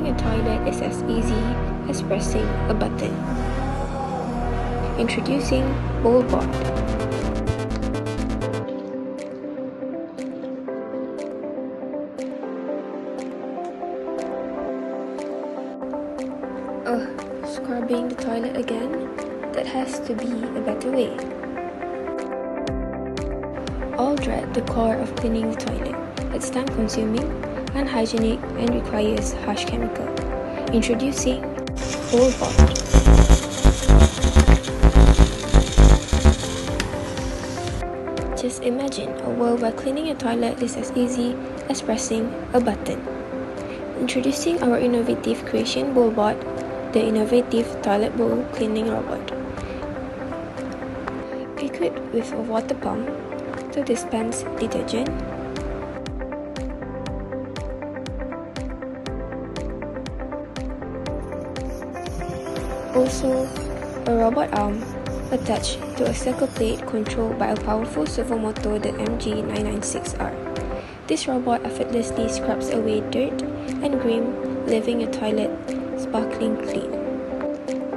cleaning a toilet is as easy as pressing a button. Introducing BowlBot. Scrubbing the toilet again? That has to be a better way. All dread the core of cleaning the toilet. It's time-consuming, unhygienic, and requires harsh chemical. Introducing BowlBot. Just imagine a world where cleaning a toilet is as easy as pressing a button. Introducing our innovative creation BowlBot, the innovative toilet bowl cleaning robot. Equipped with a water pump to dispense detergent, also a robot arm attached to a circle plate controlled by a powerful servo motor, the MJIIT. This robot effortlessly scrubs away dirt and grime, leaving a toilet sparkling clean.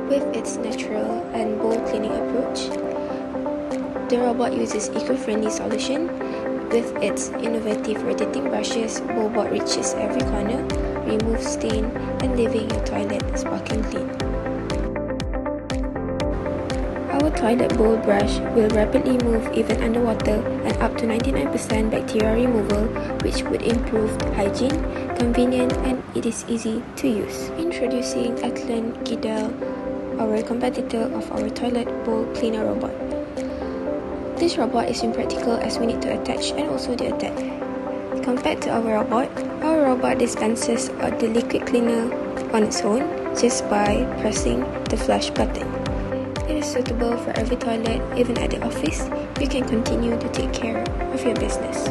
With its natural and bowl cleaning approach, the robot uses eco-friendly solution. With its innovative rotating brushes, BowlBot reaches every corner, removes stain, and leaving your toilet sparkling clean. Our toilet bowl brush will rapidly move even underwater and up to 99% bacteria removal, which would improve hygiene, convenient, and it is easy to use. Introducing LIDAR, our competitor of our toilet bowl cleaner robot. This robot is impractical as we need to attach and also de-attach. Compared to our robot dispenses the liquid cleaner on its own just by pressing the flush button. It is suitable for every toilet, even at the office. You can continue to take care of your business.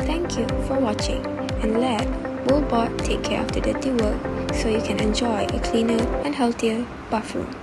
Thank you for watching, and let BowlBot take care of the dirty work so you can enjoy a cleaner and healthier bathroom.